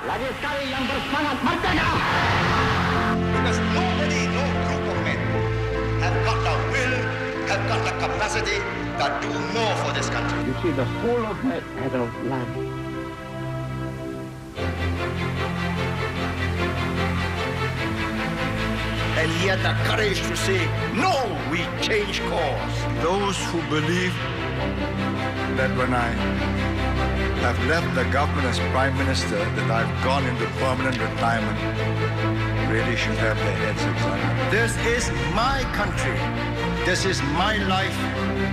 lagi sekali yang bersemangat merdeka. Because nobody, no group of men have got the will, have got the capacity that do more for this country. You see, the whole of my adult life. And he had the courage to say, no, we change course. Those who believe that when I have left the government as Prime Minister, that I've gone into permanent retirement, really should have their heads examined. This is my country. This is my life.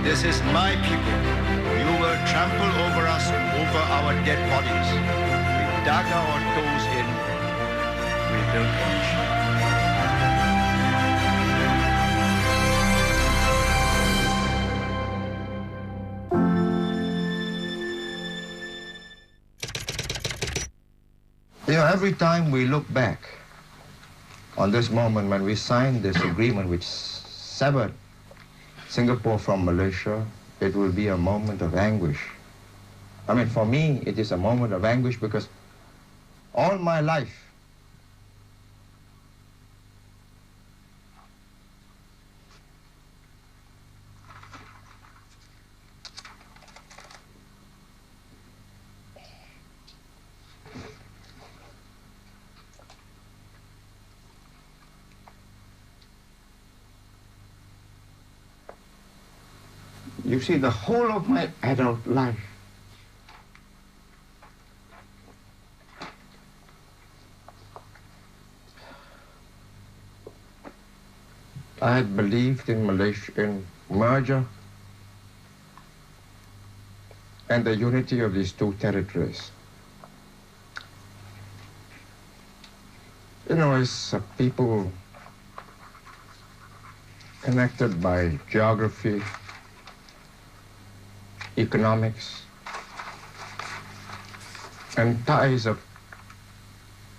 This is my people. You will trample over us, over our dead bodies. We dug our toes in. We built a nation. You know, every time we look back on this moment when we signed this agreement which severed Singapore from Malaysia, it will be a moment of anguish. I mean, for me, it is a moment of anguish because all my life, you see, the whole of my adult life, I had believed in Malaysia, in merger and the unity of these two territories. You know, as people connected by geography, economics, and ties of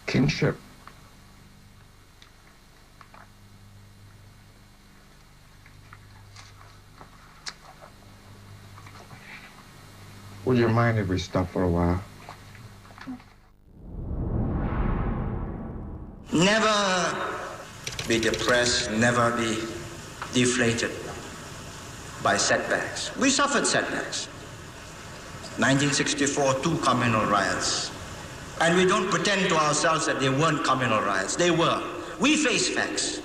kinship. Would you mind if we stop for a while? Never be depressed, never be deflated by setbacks. We suffered setbacks. 1964, 2 communal riots. And we don't pretend to ourselves that they weren't communal riots. They were. We face facts.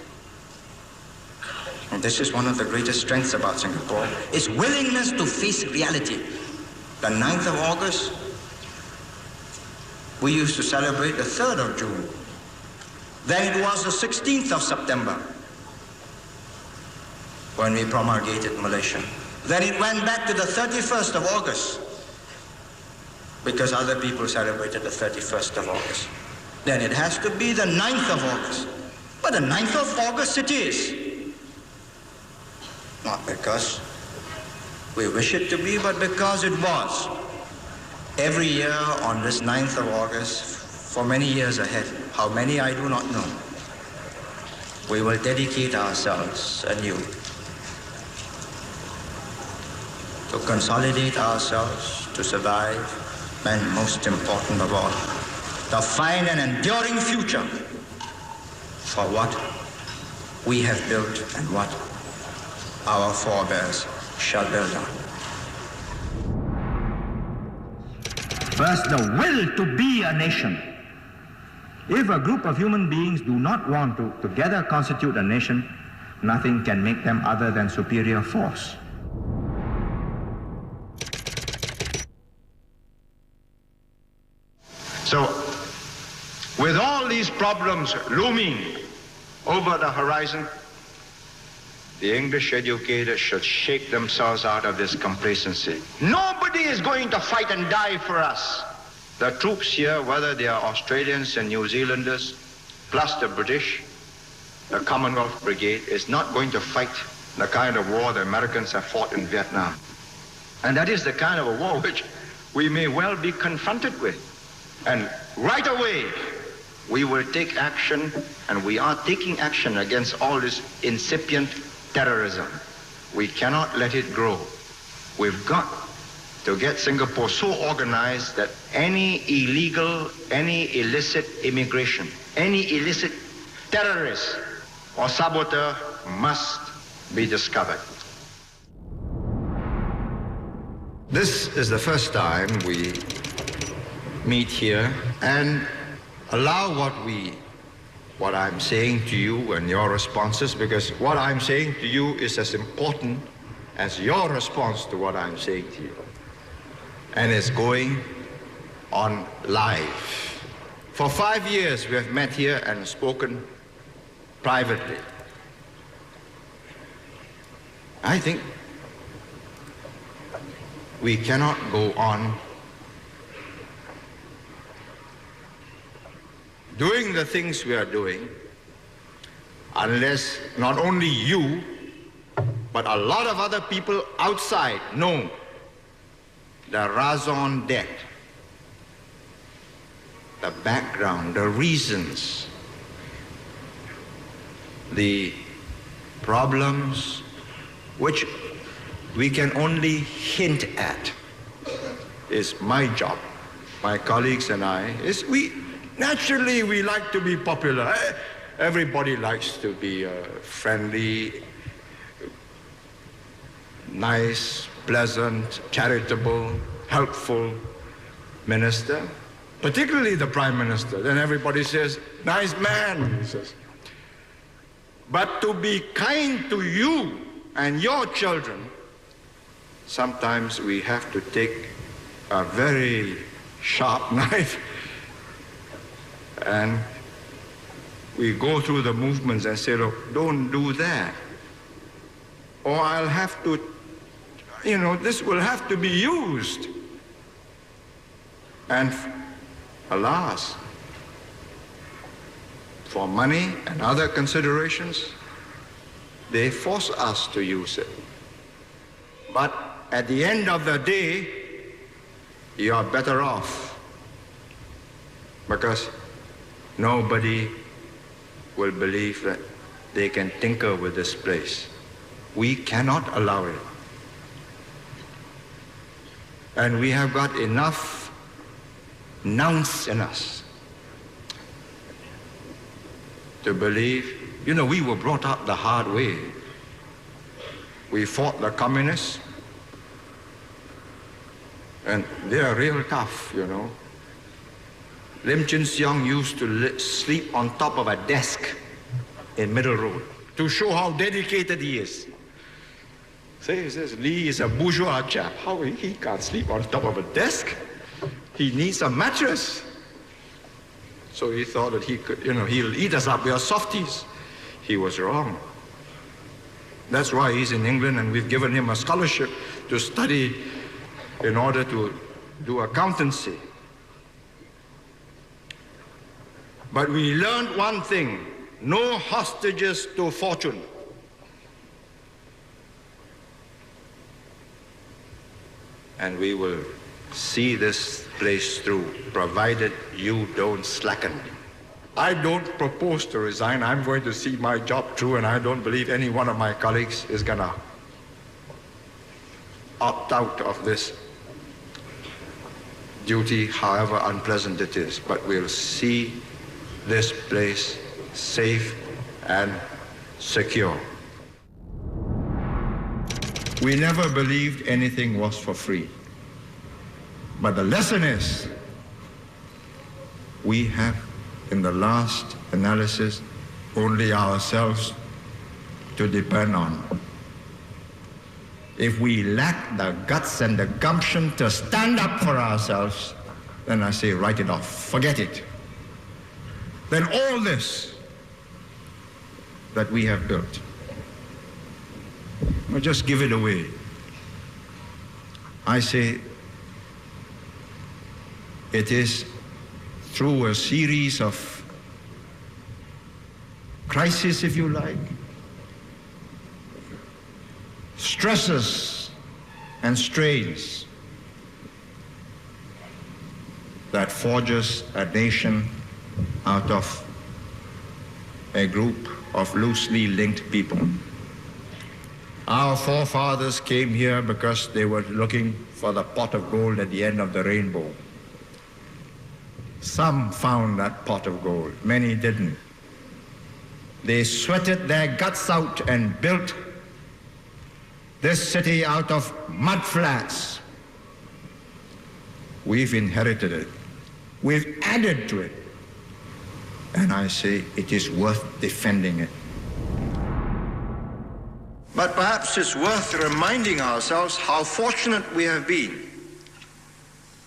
And this is one of the greatest strengths about Singapore, its willingness to face reality. The 9th of August, we used to celebrate the 3rd of June. Then it was the 16th of September when we promulgated Malaysia. Then it went back to the 31st of August because other people celebrated the 31st of August. Then it has to be the 9th of August. But the 9th of August it is. Not because we wish it to be, but because it was. Every year on this 9th of August, for many years ahead, how many I do not know, we will dedicate ourselves anew to consolidate ourselves, to survive, and most important of all, to find an enduring future for what we have built and what our forebears shall build on. First, the will to be a nation. If a group of human beings do not want to together constitute a nation, nothing can make them other than superior force. So, with all these problems looming over the horizon, the English educators should shake themselves out of this complacency. Nobody is going to fight and die for us. The troops here, whether they are Australians and New Zealanders, plus the British, the Commonwealth Brigade, is not going to fight the kind of war the Americans have fought in Vietnam. And that is the kind of a war which we may well be confronted with. And right away, we will take action, and we are taking action against all this incipient terrorism. We cannot let it grow. We've got to get Singapore so organized that any illegal, any illicit immigration, any illicit terrorist or saboteur must be discovered. This is the first time we meet here and allow what I'm saying to you and your responses, because what I'm saying to you is as important as your response to what I'm saying to you. And it's going on live. For 5 years we have met here and spoken privately. I think we cannot go on doing the things we are doing unless not only you, but a lot of other people outside know the raison d'etre, the background, the reasons, the problems which we can only hint at. Is my job, my colleagues and I, naturally we like to be popular. Everybody likes to be friendly, nice, pleasant, charitable, helpful minister, particularly the Prime Minister. Then everybody says, nice man, he says. But to be kind to you and your children, sometimes we have to take a very sharp knife and we go through the movements and say, look, don't do that. Or I'll have to, this will have to be used. And alas, for money and other considerations, they force us to use it. But at the end of the day, you are better off, because nobody will believe that they can tinker with this place. We cannot allow it. And we have got enough nous in us to believe, we were brought up the hard way. We fought the communists, and they are real tough, Lim Chin Siong used to sleep on top of a desk in Middle Road to show how dedicated he is. He says, Lee is a bourgeois chap. How he can't sleep on top of a desk? He needs a mattress. So he thought that he could, he'll eat us up. We are softies. He was wrong. That's why he's in England, and we've given him a scholarship to study in order to do accountancy. But we learned one thing: no hostages to fortune. And we will see this place through, provided you don't slacken. I don't propose to resign. I'm going to see my job through, and I don't believe any one of my colleagues is gonna opt out of this duty, however unpleasant it is. But we'll see this place safe and secure. We never believed anything was for free. But the lesson is, we have, in the last analysis, only ourselves to depend on. If we lack the guts and the gumption to stand up for ourselves, then I say, write it off, forget it. Then all this that we have built, we'll just give it away. I say, it is through a series of crises, if you like, stresses and strains, that forges a nation out of a group of loosely linked people. Our forefathers came here because they were looking for the pot of gold at the end of the rainbow. Some found that pot of gold, many didn't. They sweated their guts out and built this city out of mud flats. We've inherited it. We've added to it. And I say it is worth defending it. But perhaps it's worth reminding ourselves how fortunate we have been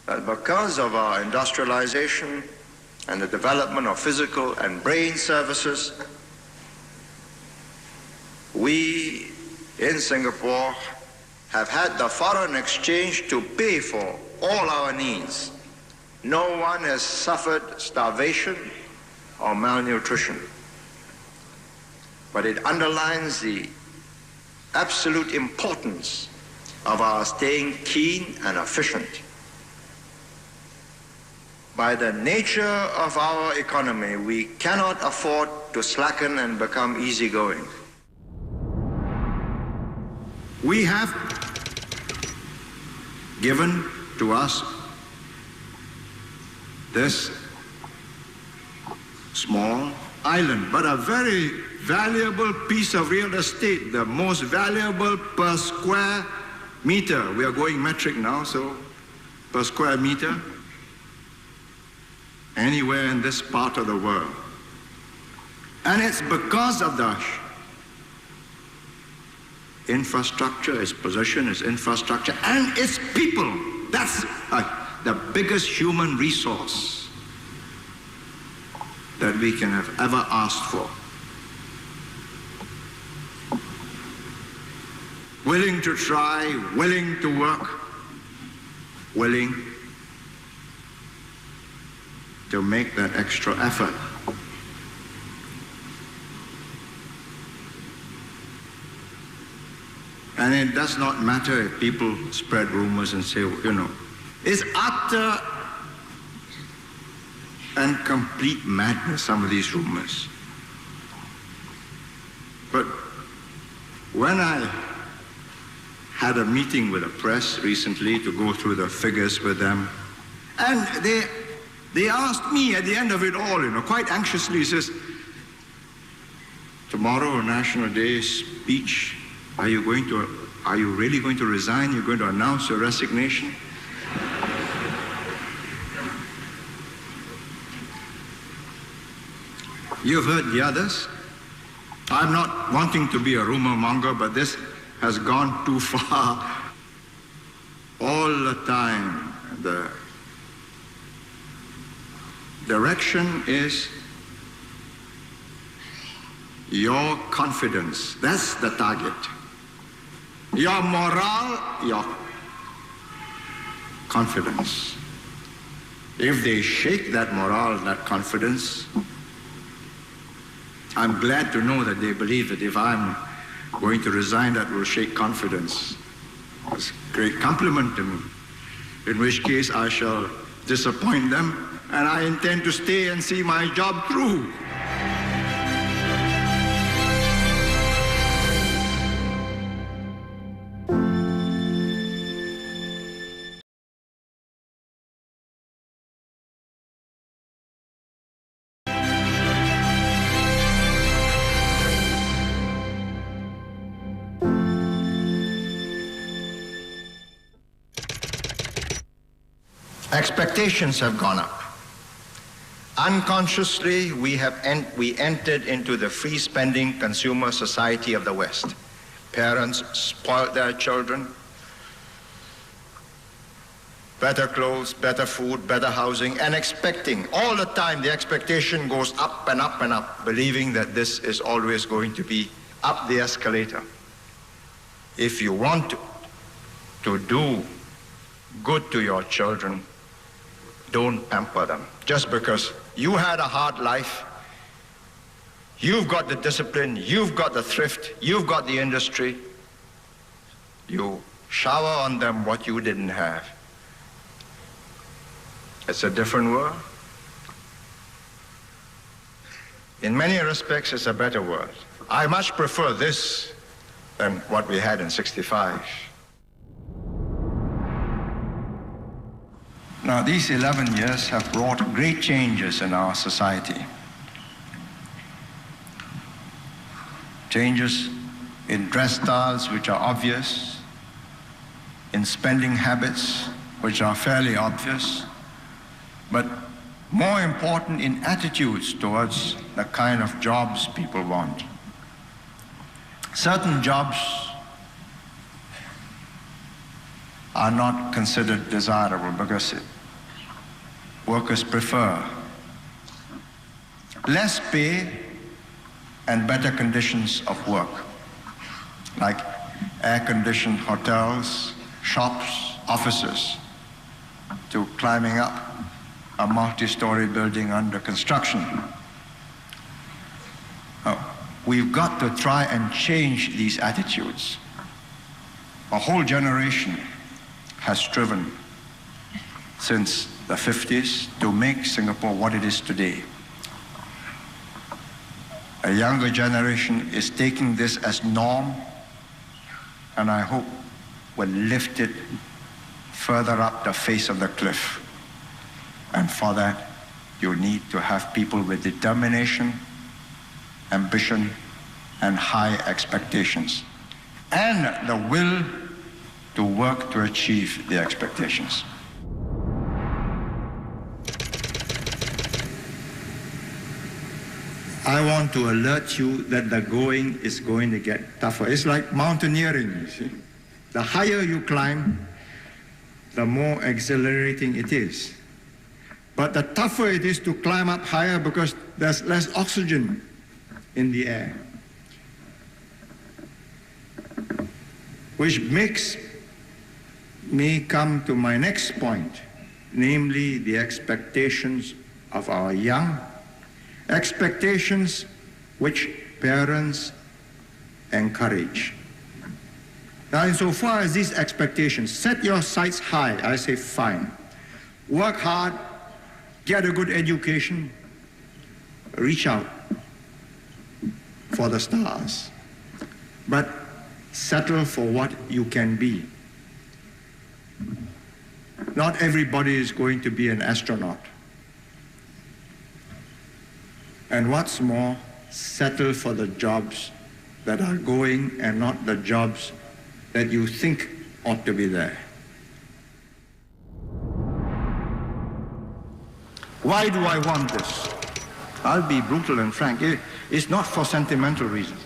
that because of our industrialization and the development of physical and brain services, we in Singapore have had the foreign exchange to pay for all our needs. No one has suffered starvation or malnutrition. But it underlines the absolute importance of our staying keen and efficient. By the nature of our economy, we cannot afford to slacken and become easygoing. We have given to us this small island, but a very valuable piece of real estate, the most valuable per square meter. We are going metric now, so per square meter, anywhere in this part of the world. And it's because of the infrastructure, its position, its infrastructure, and its people. That's the biggest human resource that we can have ever asked for. Willing to try, willing to work, willing to make that extra effort. And it does not matter if people spread rumors and say, you know, it's utter and complete madness, some of these rumors. But when I had a meeting with the press recently to go through the figures with them, and they asked me at the end of it all, you know, quite anxiously, says, tomorrow, National Day speech, are you really going to resign? You're going to announce your resignation? You've heard the others. I'm not wanting to be a rumor monger, but this has gone too far. All the time, the direction is your confidence. That's the target. Your morale, your confidence. If they shake that morale, that confidence, I'm glad to know that they believe that if I'm going to resign, that will shake confidence. It's a great compliment to me, in which case I shall disappoint them, and I intend to stay and see my job through. Expectations have gone up. Unconsciously, we entered into the free-spending consumer society of the West. Parents spoiled their children. Better clothes, better food, better housing, and expecting. All the time, the expectation goes up and up and up, believing that this is always going to be up the escalator. If you want to do good to your children, don't pamper them. Just because you had a hard life, you've got the discipline, you've got the thrift, you've got the industry, you shower on them what you didn't have. It's a different world. In many respects, it's a better world. I much prefer this than what we had in 65. Now, these 11 years have brought great changes in our society. Changes in dress styles, which are obvious, in spending habits, which are fairly obvious, but more important, in attitudes towards the kind of jobs people want. Certain jobs are not considered desirable because workers prefer less pay and better conditions of work, like air-conditioned hotels, shops, offices, to climbing up a multi-story building under construction. We've got to try and change these attitudes. A whole generation has striven since the 50s to make Singapore what it is today. A younger generation is taking this as norm, and I hope will lift it further up the face of the cliff. And for that, you need to have people with determination, ambition, and high expectations, and the will to work to achieve the expectations. I want to alert you that the going is going to get tougher. It's like mountaineering, you see. The higher you climb, the more exhilarating it is. But the tougher it is to climb up higher because there's less oxygen in the air. Which makes me come to my next point, namely the expectations of our young, expectations which parents encourage. Now, insofar as these expectations, set your sights high, I say fine. Work hard, get a good education, reach out for the stars. But settle for what you can be. Not everybody is going to be an astronaut. And what's more, settle for the jobs that are going and not the jobs that you think ought to be there. Why do I want this? I'll be brutal and frank. It's not for sentimental reasons.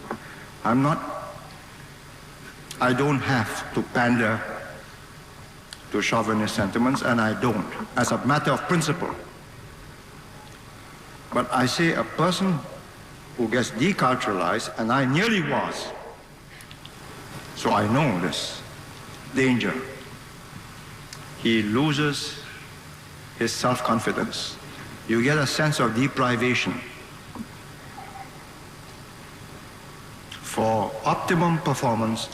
I don't have to pander to chauvinist sentiments, and I don't, as a matter of principle. But I say a person who gets deculturalized, and I nearly was, so I know this danger. He loses his self-confidence. You get a sense of deprivation. For optimum performance,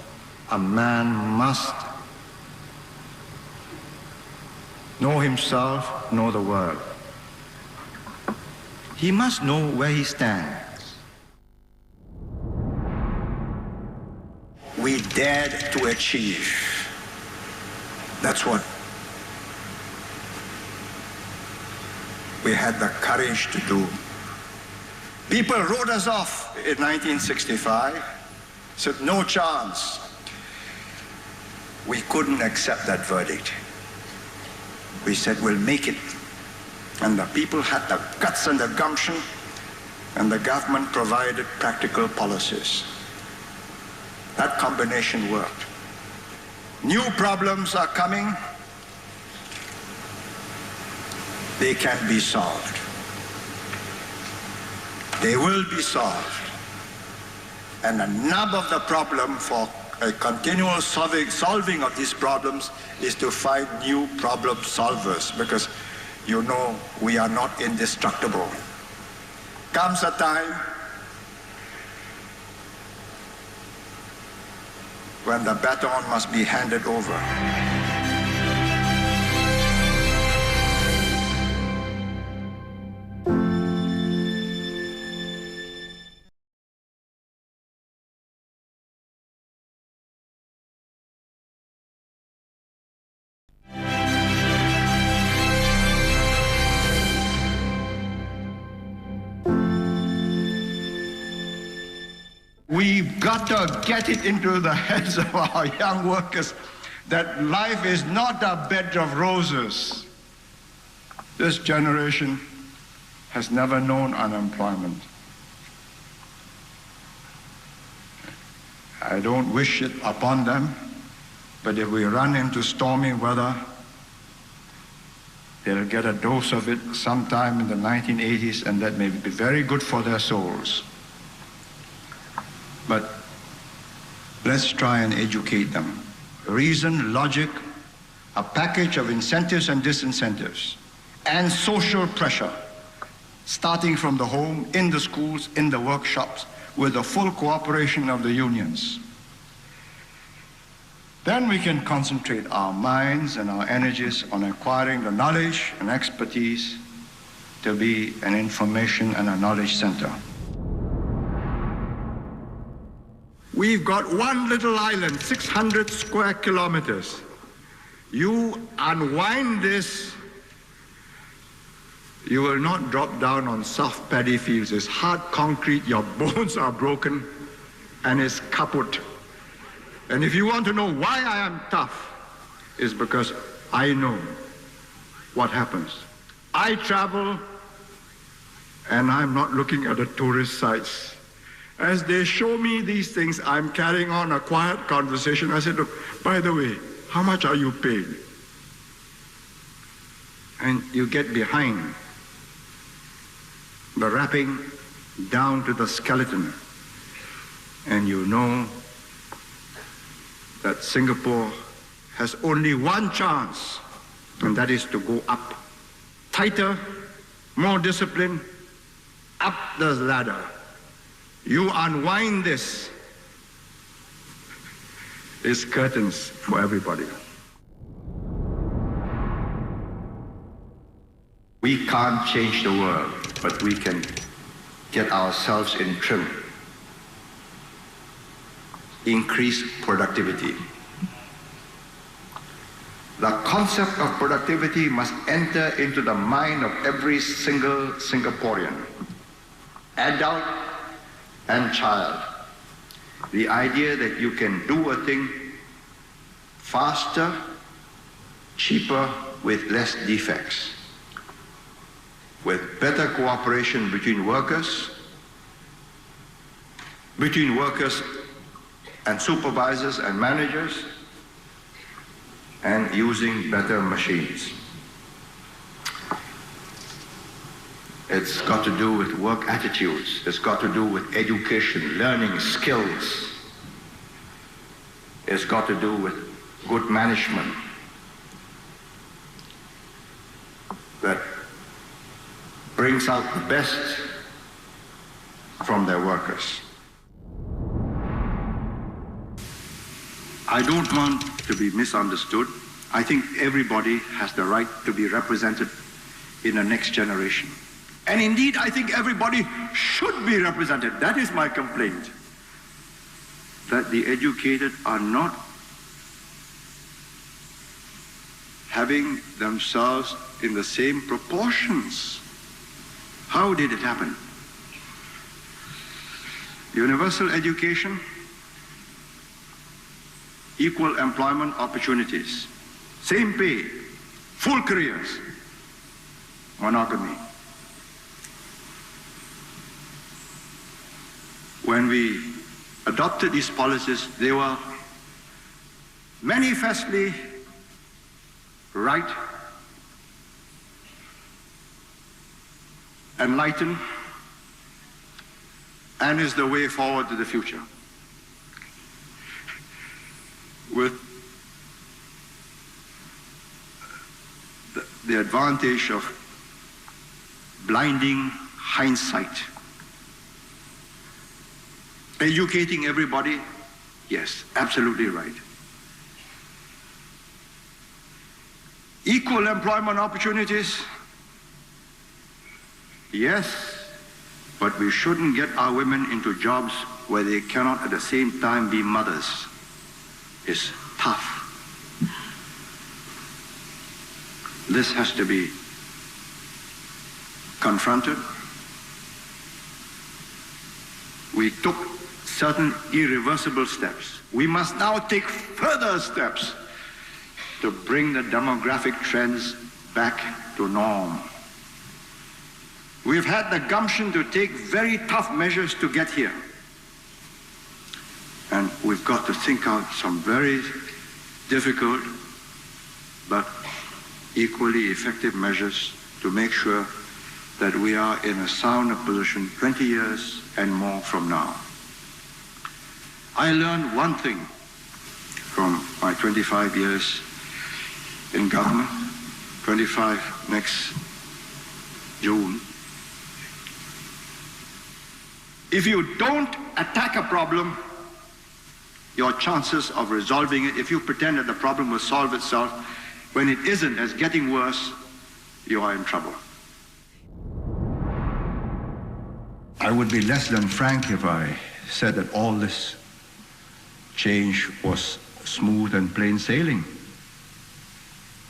a man must know himself, know the world. He must know where he stands. We dared to achieve. That's what we had the courage to do. People wrote us off in 1965, said no chance. We couldn't accept that verdict. We said we'll make it. And the people had the guts and the gumption, and the government provided practical policies. That combination worked. New problems are coming. They can be solved. They will be solved. And the nub of the problem for a continual solving of these problems is to find new problem solvers, because you know we are not indestructible. Comes a time when the baton must be handed over. We've got to get it into the heads of our young workers that life is not a bed of roses. This generation has never known unemployment. I don't wish it upon them, but if we run into stormy weather, they'll get a dose of it sometime in the 1980s, and that may be very good for their souls. But let's try and educate them. Reason, logic, a package of incentives and disincentives, and social pressure, starting from the home, in the schools, in the workshops, with the full cooperation of the unions. Then we can concentrate our minds and our energies on acquiring the knowledge and expertise to be an information and a knowledge center. We've got one little island, 600 square kilometers. You unwind this, you will not drop down on soft paddy fields. It's hard concrete, your bones are broken, and it's kaput. And if you want to know why I am tough, it's because I know what happens. I travel, and I'm not looking at the tourist sites. As they show me these things, I'm carrying on a quiet conversation. I said, look, by the way, how much are you paid? And you get behind the wrapping down to the skeleton, and you know that Singapore has only one chance, and that is to go up. Tighter, more discipline, up the ladder. You unwind this. There's curtains for everybody. We can't change the world, but we can get ourselves in trim. Increase productivity. The concept of productivity must enter into the mind of every single Singaporean, adult and child. The idea that you can do a thing faster, cheaper, with less defects, with better cooperation between workers and supervisors and managers, and using better machines. It's got to do with work attitudes. It's got to do with education, learning skills. It's got to do with good management that brings out the best from their workers. I don't want to be misunderstood. I think everybody has the right to be represented in the next generation. And indeed, I think everybody should be represented. That is my complaint. That the educated are not having themselves in the same proportions. How did it happen? Universal education, equal employment opportunities, same pay, full careers, monogamy. When we adopted these policies, they were manifestly right, enlightened, and is the way forward to the future. With the advantage of blinding hindsight. Educating everybody, yes, absolutely right. Equal employment opportunities, yes, but we shouldn't get our women into jobs where they cannot at the same time be mothers. It's tough. This has to be confronted. We took certain irreversible steps. We must now take further steps to bring the demographic trends back to norm. We've had the gumption to take very tough measures to get here. And we've got to think out some very difficult but equally effective measures to make sure that we are in a sounder position 20 years and more from now. I learned one thing from my 25 years in government, 25 next June. If you don't attack a problem, your chances of resolving it, if you pretend that the problem will solve itself, when it isn't, as getting worse, you are in trouble. I would be less than frank if I said that all this change was smooth and plain sailing.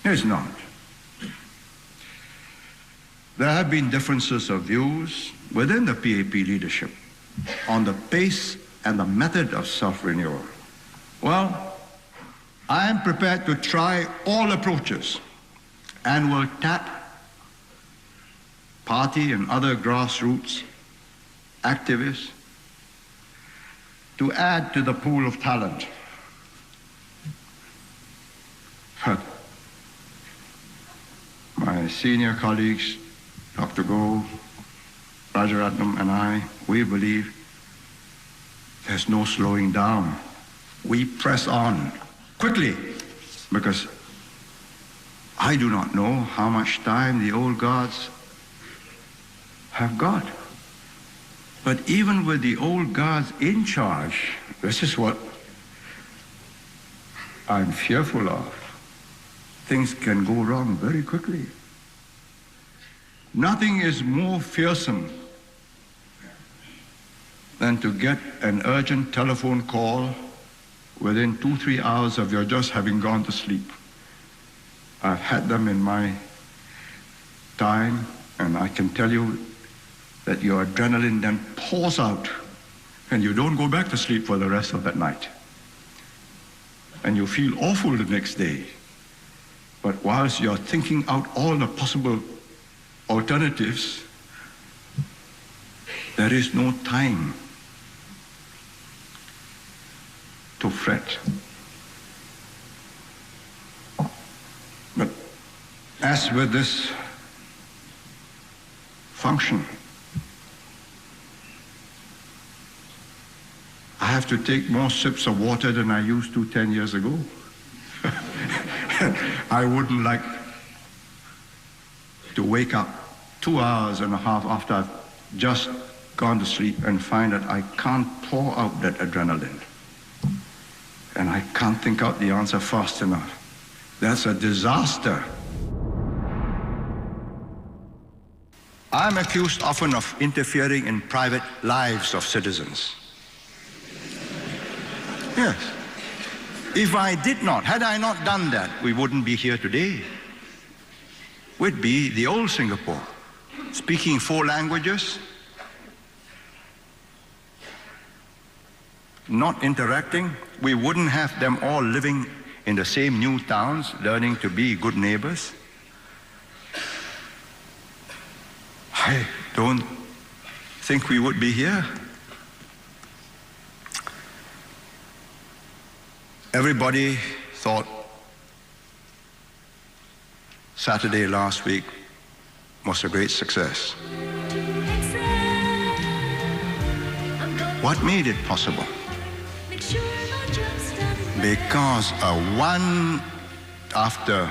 It's not. There have been differences of views within the PAP leadership on the pace and the method of self-renewal. Well, I am prepared to try all approaches and will tap party and other grassroots activists to add to the pool of talent. But my senior colleagues, Dr. Goh, Rajaratnam and I, we believe there's no slowing down. We press on quickly because I do not know how much time the old guards have got. But even with the old guards in charge, this is what I'm fearful of. Things can go wrong very quickly. Nothing is more fearsome than to get an urgent telephone call within 2-3 hours of your just having gone to sleep. I've had them in my time, and I can tell you that your adrenaline then pours out and you don't go back to sleep for the rest of that night. And you feel awful the next day. But whilst you're thinking out all the possible alternatives, there is no time to fret. But as with this function, I have to take more sips of water than I used to 10 years ago. I wouldn't like to wake up 2 hours and a half after I've just gone to sleep and find that I can't pour out that adrenaline. And I can't think out the answer fast enough. That's a disaster. I'm accused often of interfering in private lives of citizens. Yes. If I did not, had I not done that, we wouldn't be here today. We'd be the old Singapore, speaking 4 languages, not interacting. We wouldn't have them all living in the same new towns, learning to be good neighbors. I don't think we would be here. Everybody thought Saturday last week was a great success. What made it possible? Because after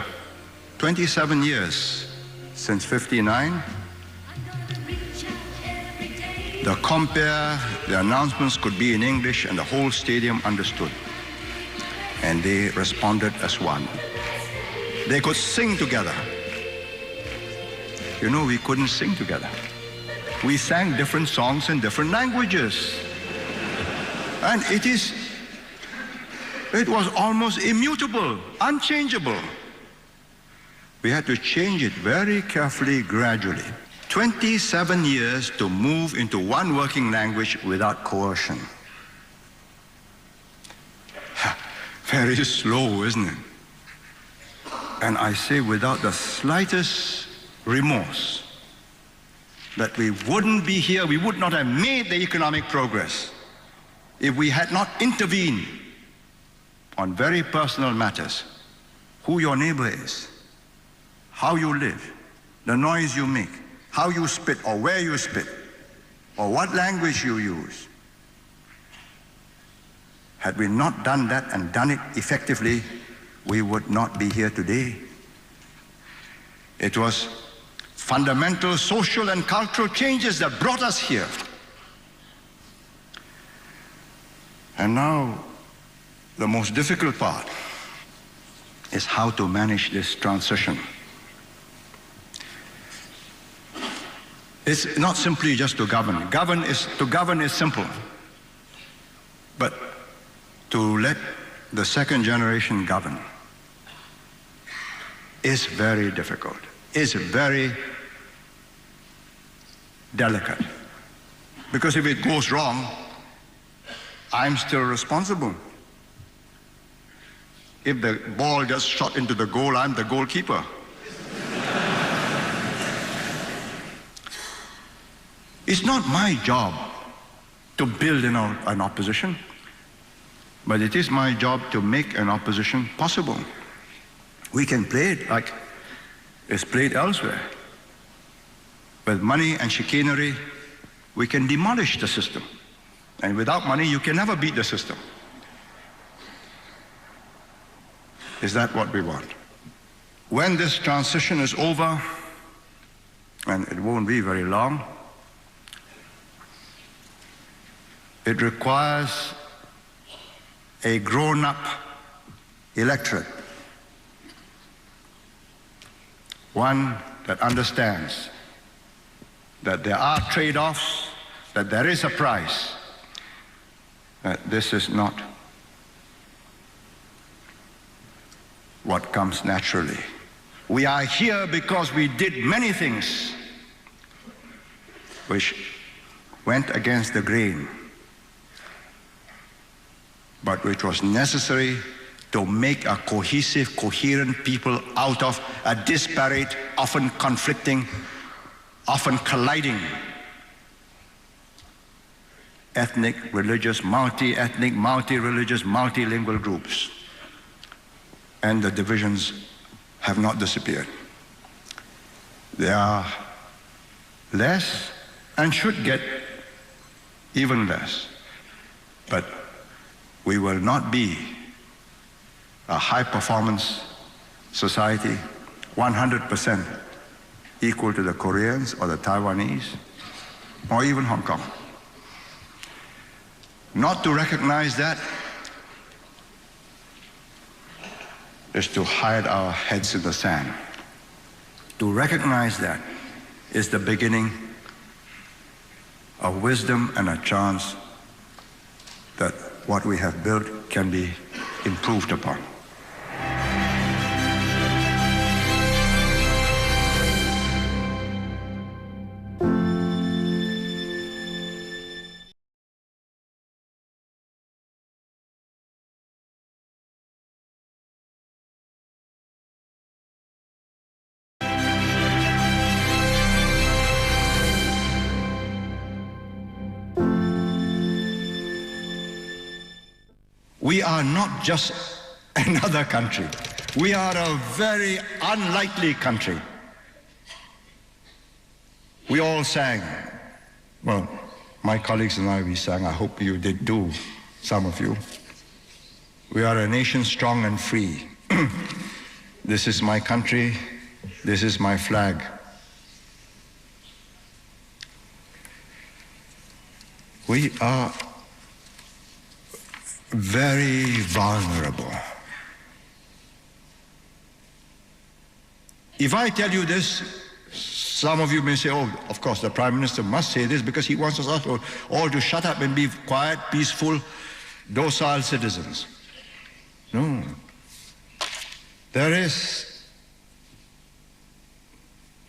27 years since 59, the compare, the announcements could be in English and the whole stadium understood. And they responded as one. They could sing together. You know, we couldn't sing together. We sang different songs in different languages. And it was almost immutable, unchangeable. We had to change it very carefully, gradually. 27 years to move into one working language without coercion. very slow, isn't it? And I say without the slightest remorse that we wouldn't be here, we would not have made the economic progress if we had not intervened on very personal matters. Who your neighbor is, how you live, the noise you make, how you spit or where you spit, or what language you use. Had we not done that and done it effectively, we would not be here today. It was fundamental social and cultural changes that brought us here. And now, the most difficult part is how to manage this transition. It's not simply just to govern. To govern is simple. But to let the second generation govern is very difficult. It's very delicate. Because if it goes wrong, I'm still responsible. If the ball gets shot into the goal, I'm the goalkeeper. It's not my job to build an opposition, but it is my job to make an opposition possible. We can play it like it's played elsewhere. With money and chicanery, we can demolish the system. And without money, you can never beat the system. Is that what we want? When this transition is over, and it won't be very long, it requires a grown-up electorate, one that understands that there are trade-offs, that there is a price, that this is not what comes naturally. We are here because we did many things which went against the grain, but which was necessary to make a cohesive, coherent people out of a disparate, often conflicting, often colliding ethnic, religious, multi-ethnic, multi-religious, multilingual groups. And the divisions have not disappeared. They are less and should get even less. But we will not be a high-performance society, 100% equal to the Koreans or the Taiwanese or even Hong Kong. Not to recognize that is to hide our heads in the sand. To recognize that is the beginning of wisdom and a chance that what we have built can be improved upon. We are not just another country. We are a very unlikely country. We all sang. Well, my colleagues and I, we sang. I hope you did too, some of you. We are a nation strong and free. This is my country. This is my flag. We are very vulnerable. If I tell you this, some of you may say, oh, of course, the Prime Minister must say this because he wants us all to shut up and be quiet, peaceful, docile citizens. No. There is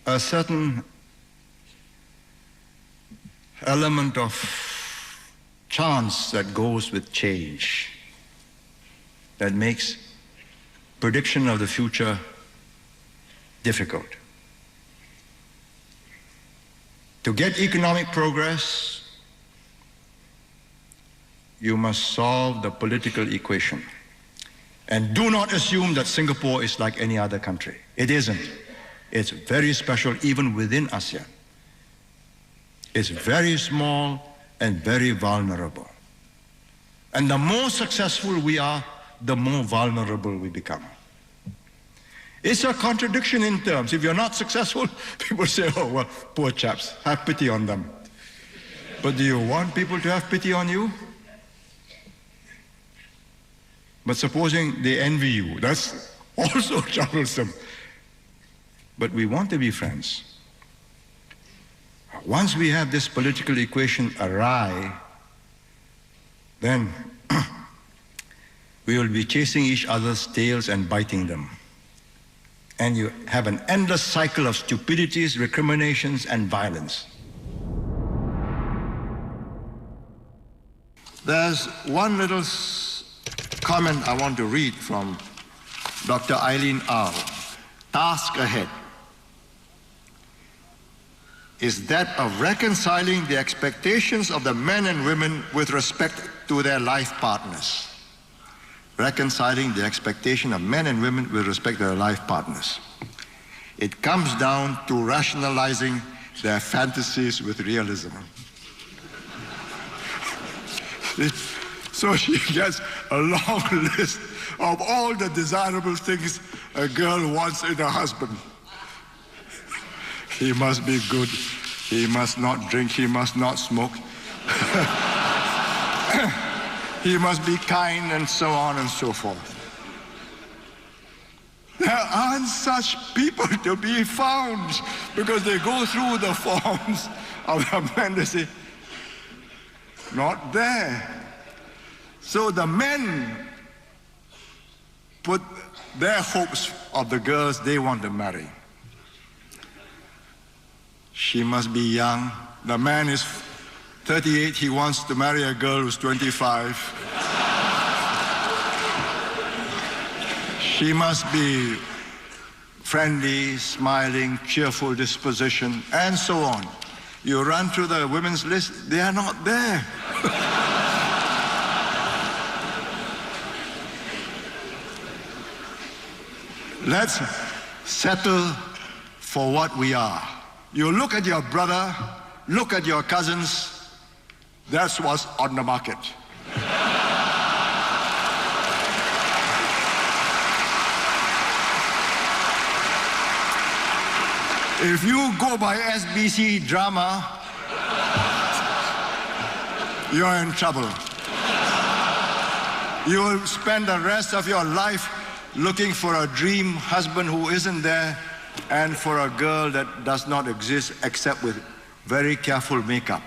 a certain element of chance that goes with change. that makes prediction of the future difficult. To get economic progress, you must solve the political equation. And do not assume that Singapore is like any other country. It isn't. It's very special even within ASEAN. It's very small and very vulnerable. And the more successful we are, the more vulnerable we become. It's a contradiction in terms. If you're not successful, people say, oh, well, poor chaps, have pity on them. But do you want people to have pity on you? But supposing they envy you, that's also troublesome. But we want to be friends. Once we have this political equation awry, then we will be chasing each other's tails and biting them. And you have an endless cycle of stupidities, recriminations, and violence. There's one little comment I want to read from Dr. Eileen Au. Task ahead is that of reconciling the expectations of the men and women with respect to their life partners. Reconciling the expectation of men and women with respect to their life partners. It comes down to rationalizing their fantasies with realism. So she gets a long list of all the desirable things a girl wants in a husband. He must be good, he must not drink, he must not smoke. He must be kind, and so on and so forth. There aren't such people to be found, because they go through the forms of the men, they say, not there. So the men put their hopes of the girls they want to marry. She must be young. The man is 38, he wants to marry a girl who's 25. She must be friendly, smiling, cheerful disposition, and so on. You run through the women's list, they are not there. Let's settle for what we are. You look at your brother, look at your cousins, that's what's on the market. If you go by SBC drama, you're in trouble. You will spend the rest of your life looking for a dream husband who isn't there, and for a girl that does not exist except with very careful makeup.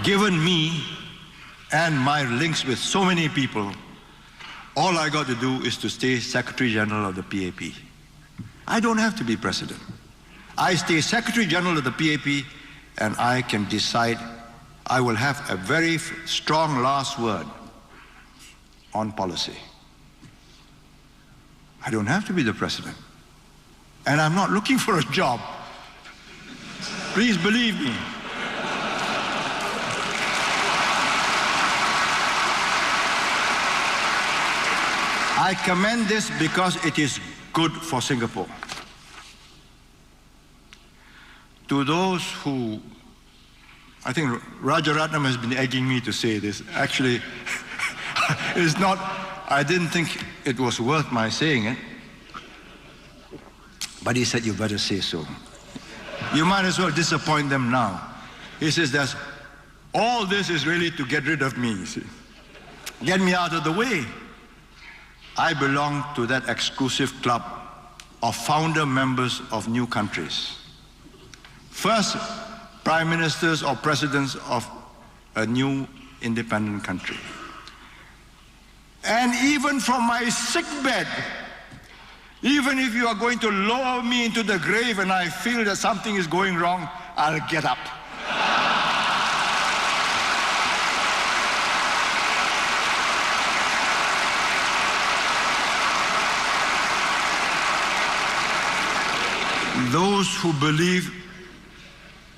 Given me and my links with so many people, all I got to do is to stay Secretary General of the PAP. I don't have to be president. I stay Secretary General of the PAP, and I can decide. I will have a very strong last word on policy. I don't have to be the president. And I'm not looking for a job. Please believe me. I commend this because it is good for Singapore. To those who, I think Rajaratnam has been egging me to say this. Actually, it's not, I didn't think it was worth my saying it, but he said, you better say so. You might as well disappoint them now. He says, all this is really to get rid of me, you see. Get me out of the way. I belong to that exclusive club of founder members of new countries. First, prime ministers or presidents of a new independent country. And even from my sickbed, even if you are going to lower me into the grave and I feel that something is going wrong, I'll get up. those who believe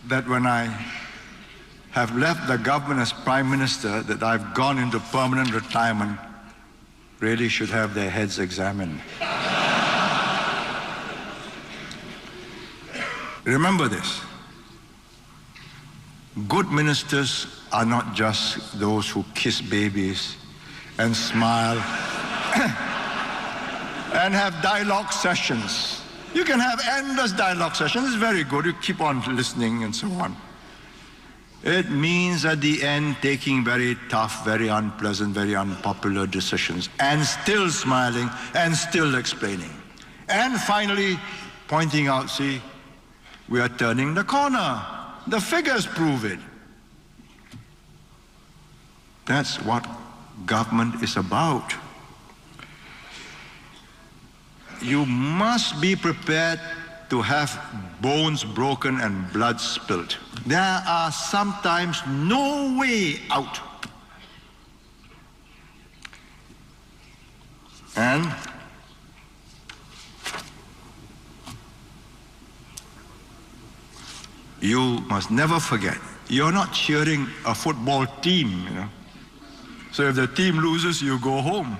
that when I have left the government as Prime Minister, that I've gone into permanent retirement, really should have their heads examined. Remember this. Good ministers are not just those who kiss babies and smile and have dialogue sessions. You can have endless dialogue sessions. It's very good. You keep on listening and so on. It means at the end taking very tough, very unpleasant, very unpopular decisions and still smiling and still explaining. And finally pointing out, see, we are turning the corner. The figures prove it. That's what government is about. You must be prepared to have bones broken and blood spilled. There are sometimes no way out. And you must never forget, you're not cheering a football team, you know. So if the team loses, you go home.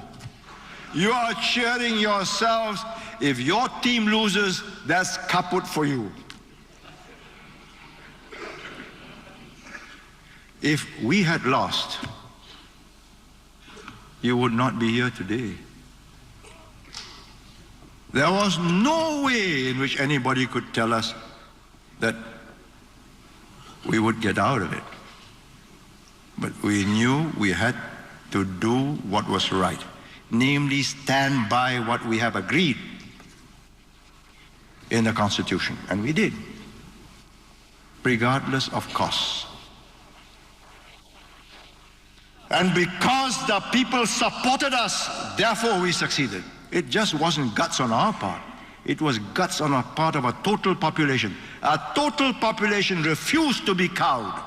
You are cheering yourselves. If your team loses, that's kaput for you. If we had lost, you would not be here today. There was no way in which anybody could tell us that we would get out of it. But we knew we had to do what was right, namely stand by what we have agreed in the Constitution, and we did, regardless of costs. And because the people supported us, therefore we succeeded. It just wasn't guts on our part. It was guts on the part of a total population. A total population refused to be cowed.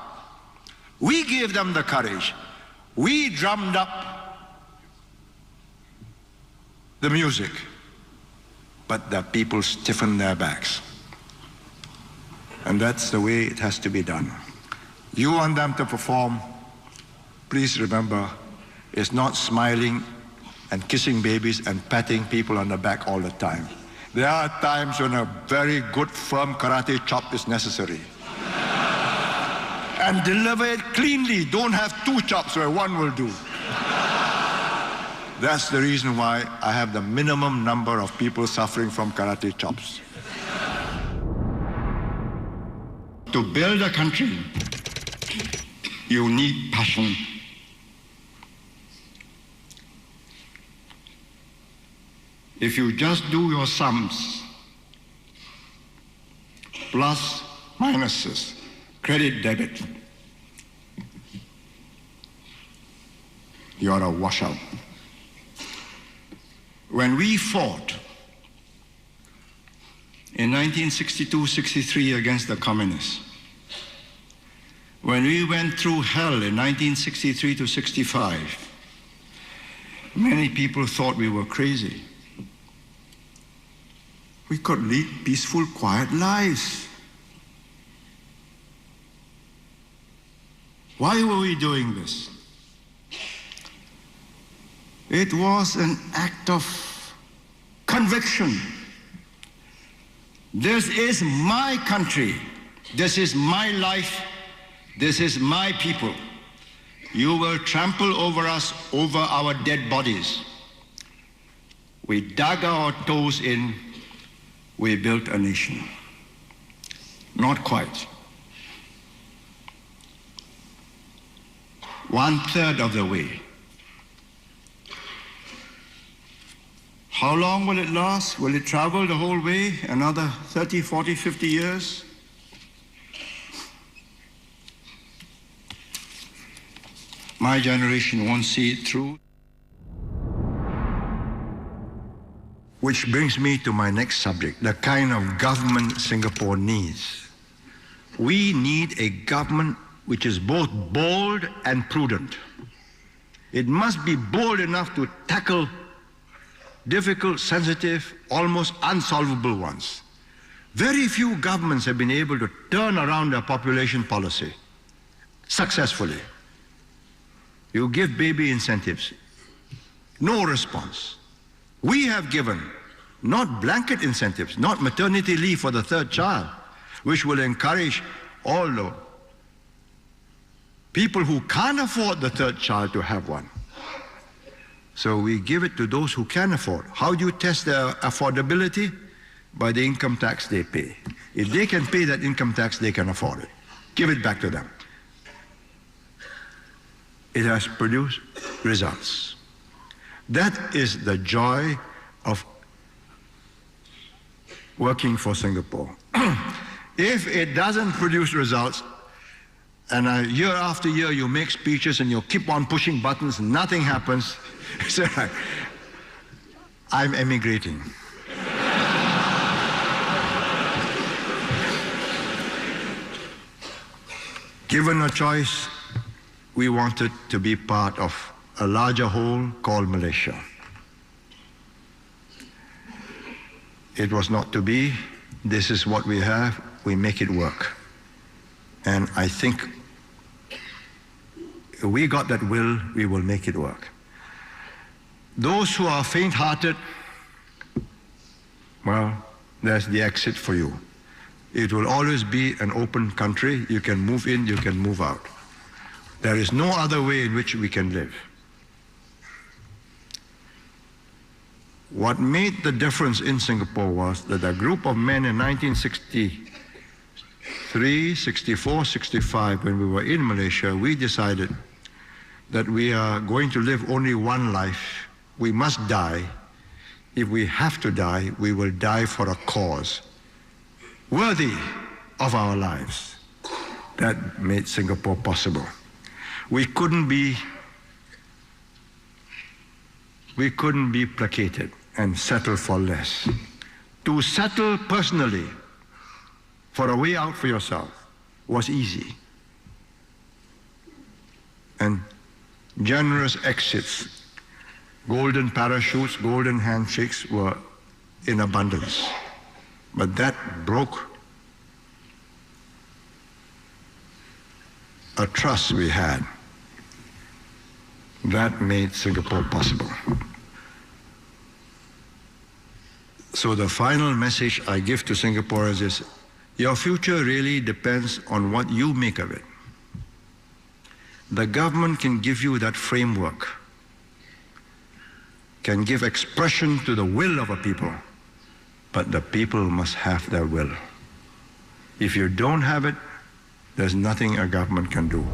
We gave them the courage. We drummed up the music, but the people stiffened their backs. And that's the way it has to be done. You want them to perform, please remember, it's not smiling and kissing babies and patting people on the back all the time. There are times when a very good, firm karate chop is necessary. And deliver it cleanly. Don't have two chops where one will do. That's the reason why I have the minimum number of people suffering from karate chops. To build a country, you need passion. If you just do your sums, plus, minuses, credit, debit, you're a washout. When we fought in 1962-63 against the communists, when we went through hell in 1963-65, many people thought we were crazy. We could lead peaceful, quiet lives. Why were we doing this? It was an act of conviction. This is my country. This is my life. This is my people. You will trample over us, over our dead bodies. We dug our toes in. We built a nation. Not quite. 1/3 of the way. How long will it last? Will it travel the whole way? Another 30, 40, 50 years? My generation won't see it through. Which brings me to my next subject, the kind of government Singapore needs. We need a government which is both bold and prudent. It must be bold enough to tackle difficult, sensitive, almost unsolvable ones. Very few governments have been able to turn around their population policy successfully. You give baby incentives, no response. We have given not blanket incentives, not maternity leave for the third child, which will encourage all the people who can't afford the third child to have one. So we give it to those who can afford. How do you test their affordability? By the income tax they pay. If they can pay that income tax, they can afford it. Give it back to them. It has produced results. That is the joy of working for Singapore. If it doesn't produce results, and year after year you make speeches and you keep on pushing buttons and nothing happens, so I'm emigrating. Given a choice, we wanted to be part of a larger whole called Malaysia. It was not to be. This is what we have. We make it work. And I think if we got that will, we will make it work. Those who are faint-hearted, well, there's the exit for you. It will always be an open country. You can move in, you can move out. There is no other way in which we can live. What made the difference in Singapore was that a group of men in 1963, 64, 65, when we were in Malaysia, we decided that we are going to live only one life. We must die. If we have to die, we will die for a cause worthy of our lives. That made Singapore possible. We couldn't be placated and settle for less. To settle personally for a way out for yourself was easy. And generous exits, golden parachutes, golden handshakes were in abundance. But that broke a trust we had. That made Singapore possible. So the final message I give to Singaporeans is, your future really depends on what you make of it. The government can give you that framework, can give expression to the will of a people, but the people must have their will. If you don't have it, there's nothing a government can do.